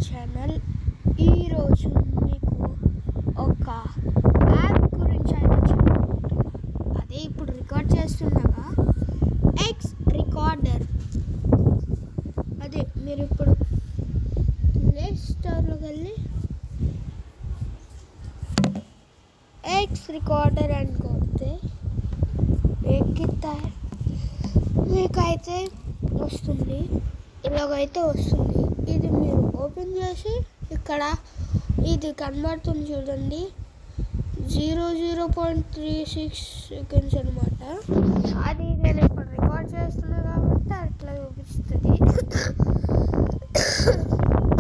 Channel. ఈరోజు మీకు ఒక యాప్ గురించి అయితే చెప్పబోతున్నా. అదే ఇప్పుడు రికార్డ్ చేస్తుండగా ఎక్స్ రికార్డర్. అదే మీరు ఇప్పుడు ప్లే స్టోర్లోకి వెళ్ళి ఎక్స్ రికార్డర్ అని కొడితే ఎక్కితే మీకైతే వస్తుంది, ఇలాగైతే వస్తుంది. ఇది మీరు ఓపెన్ చేసి ఇక్కడ ఇది కనబడుతుంది చూడండి, 0.36 సెకండ్స్ అనమాట. అది నేను ఇప్పుడు రికార్డ్ చేస్తున్నా కాబట్టి అట్లా చూపిస్తుంది.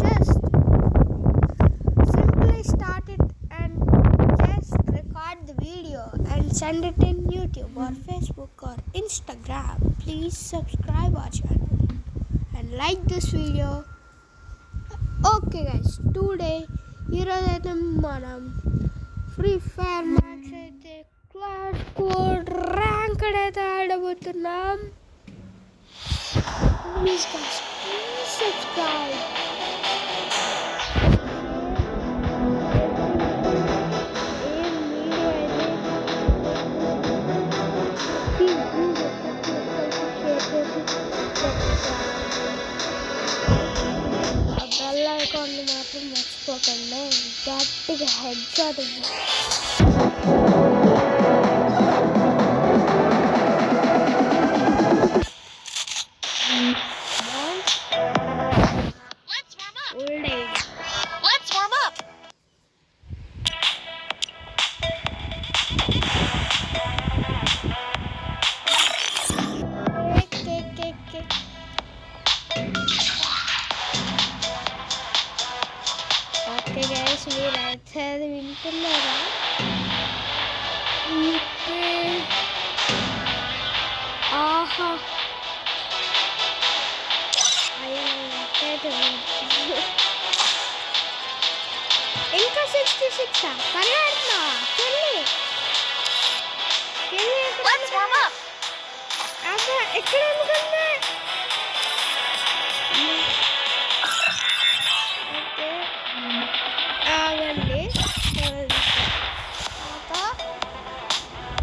Just simply start it and just record the video and send it in YouTube or Facebook or Instagram. Please subscribe our channel and like this video. Okay guys, today ఈరోజు అయితే మనం ఫ్రీ ఫైర్ మ్యాచ్ అయితే class code ranked అయితే ఆడబోతున్నాం. Please guys, please subscribe. Bell icon మాత్రం మర్చిపోకండి. గట్టిగా head shot ఉంది. Okay guys, మీరైతే అది వింటున్నారా? ఆహా, ఇంకా 66 కన్నా ఎక్కడ ఎందుకంటే ఆగండి.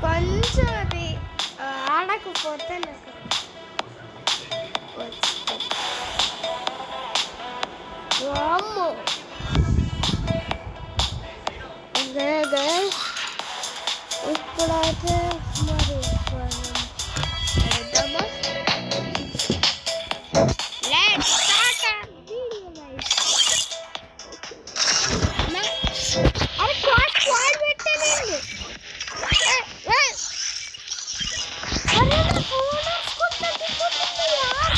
కొంచెం అది ఆడకపోతే నాకు వామ్మో. అదే గైస్, ఇప్పుడైతే మరి వెళ్దామా? Let's start our video guys. అరే క్వాడ్ పెట్టానండి. అరే నా ఫోన్ వస్తుంది యార్.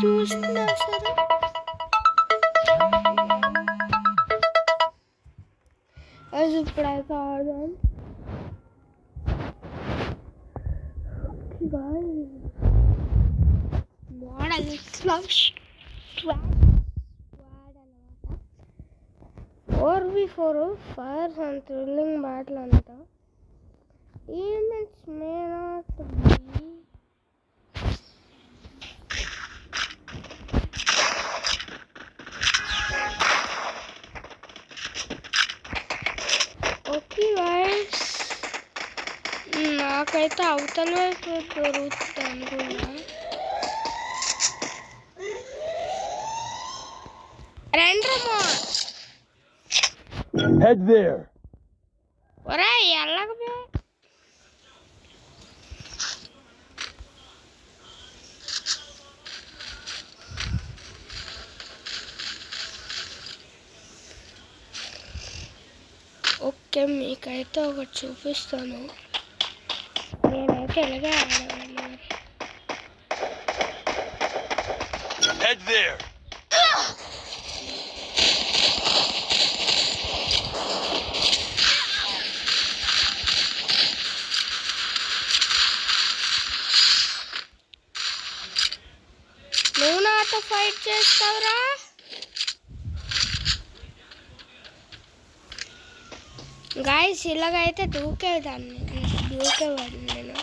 చూస్తున్నా సరే అది ఇప్పుడైతే ఆడదాం. Model 4v4 fire and thrilling battle అంట. Events may not be okay guys, నాకైతే అవతల వైపు దొరుకుతుంది అనుకున్నా. రండ్రమో head there. ఒరే ఎల్లగబే. ఓకే, మీకైతే ఒకటి చూపిస్తాను. నేనైతే ఎలాగే Head there. నువ్వు నాతో ఫైట్ చేస్తావురా? గాయస్ ఇలాగైతే దూకేవాడిని నేను.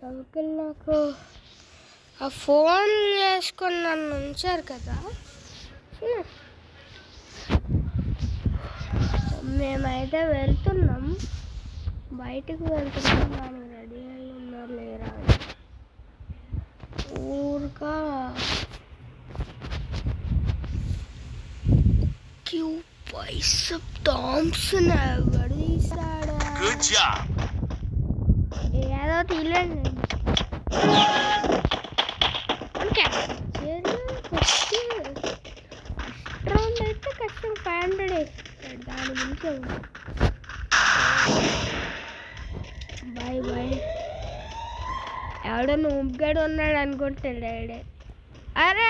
అంకుల్ నాకు ఆ ఫోన్ చేసుకొని నన్ను ఉంచారు కదా. మేమైతే వెళ్తున్నాం, బయటకు వెళ్తున్నాం. కానీ రెడీ అయి ఉన్నారు లేరా ఊరుగా క్యూ బైసెప్ థామ్సన్ ఎవడు తీసాడా? Good job. ఏదో తీయలేదు రౌండ్ అయితే కష్టం. 500 వేస్తాడు దాని గురించి. Bye bye. ఎవడో నూబ్గాడు ఉన్నాడు అనుకుంటాడు డాడీ. అరే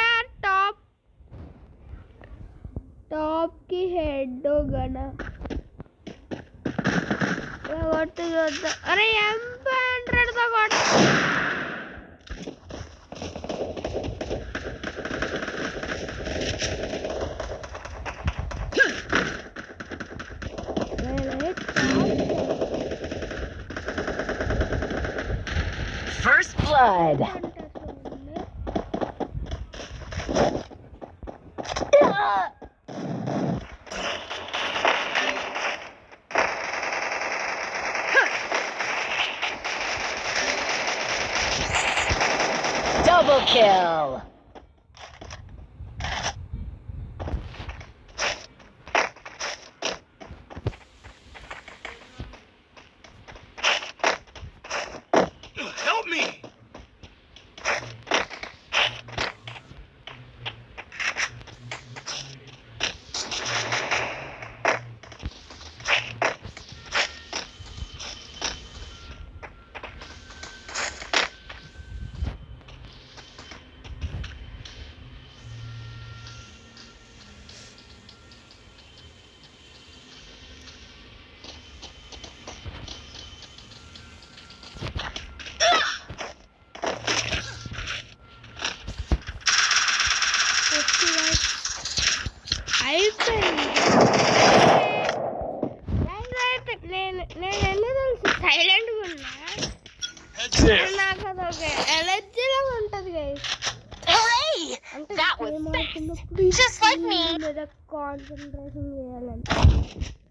టాప్కి హెడ్ గడ కొట్టు చూద్దాం. అరే M500తో కొట్టు. First blood. Double kill. Help me. సైలెంట్గా ఉన్నా. Head there. నాకు అదొక ఎలర్జీలా ఉంటుంది guys. Hooray! That was fast. Just like me. మీద కాన్సన్ట్రేషన్ చేయాలని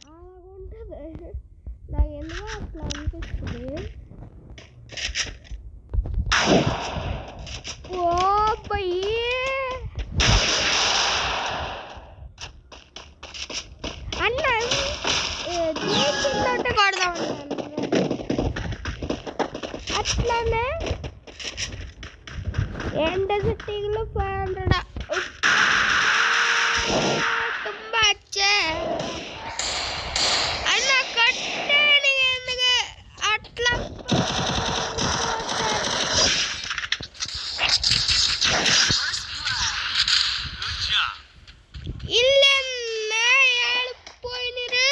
అలాగ ఉంటుంది. నాకు ఎందుకో అట్లా అనిపిస్తుంది. ఓ పయ్యే అన్న తీసుకుంటే కొడదాం అట్లానే. ఎండ సిటీలో 500 ತುಂಬಾ ಅಚ್ಚೆ ಅಣ್ಣ ಕಟ್ಟೆ ನಿನಗೆ ಅಟ್లా Good job. ಇಲ್ಲೆನ್ನ ಹೇಳಿపోయినరు.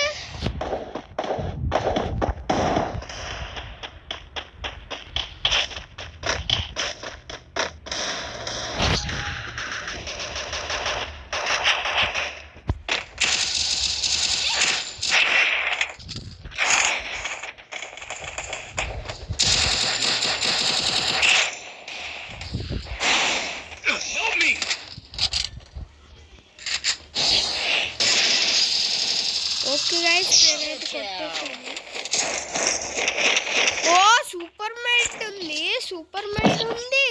Help me. Okay guys నేనైతే కొట్టేసాను. ఓ సూపర్ మెట్ ఉంది, సూపర్ మెట్ ఉంది,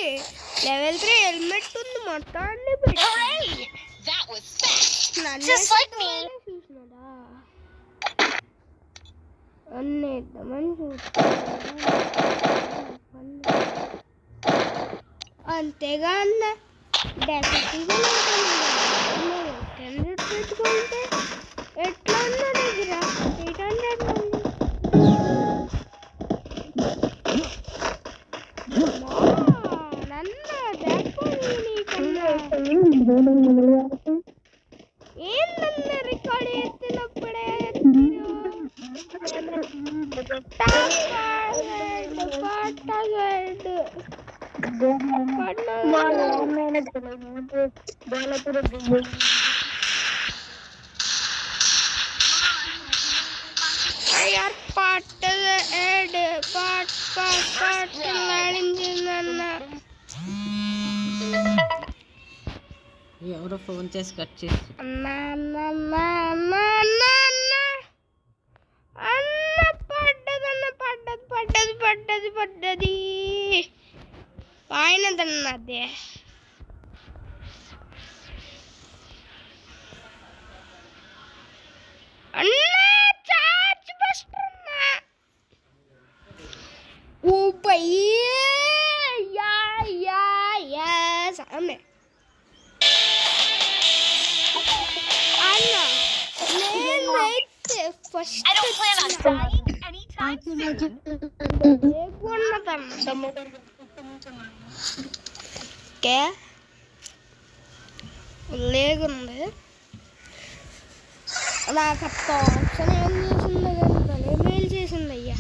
లెవెల్ 3 హెల్మెట్ ఉంది, మొత్తం అన్ని Hooray! That was fast. Just like me. చూసినాడా అన్నీ ఇద్దామని చూస్తున్నా. అంతేగా అన్న డెఫినెట్గా ఏందన్నా రికార్డ్ చేస్తున్నప్పుడే ఎవరో ఫోన్ చేసి కట్ చేసి అన్న పడ్డది పాయినదన్నది అన్నా చార్జ్ బస్టర్ అన్నా ఓ భయ్యా యా సామే అన్నా నేనైతే first I don't plan on dying anytime soon. Okay లేకుంది నాకు థామ్సన్ ఏం చేసింది కానీ మెయిల్ చేసింది అయ్యా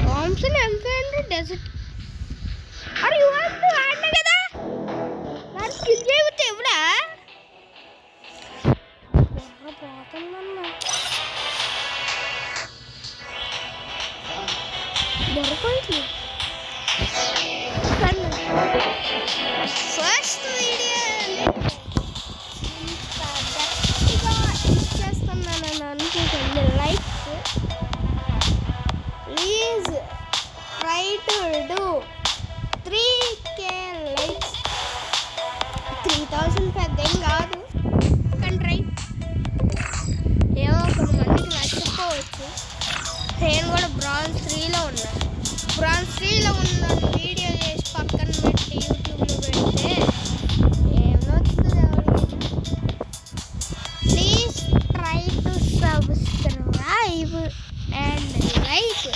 థామ్సన్ M500 డెజర్ట్ అరే ఇవ్వద్దు ఆడినా కదా నాకు స్కిల్ చేయకపోతే ఎవడా పోతుందన్నా దొరకట్లేదు ఫస్ట్ వీడియో గట్టిగా ఇచ్చేస్తున్నానని అనుకుంటుంది likes please try to do 3K likes 3000 పెద్ద ఏం కాదు కానీ ట్రై ఏమో కొంతమందికి నచ్చకపోవచ్చు నేను కూడా బ్రాంజ్ 3లో ఉన్నా బ్రాంజ్ 3లో ఉన్న వీడియో చేసి పక్కన పెట్టి యూట్యూబ్లో పెడితే ఏమొస్తుంది ఎవరికి please try to subscribe and like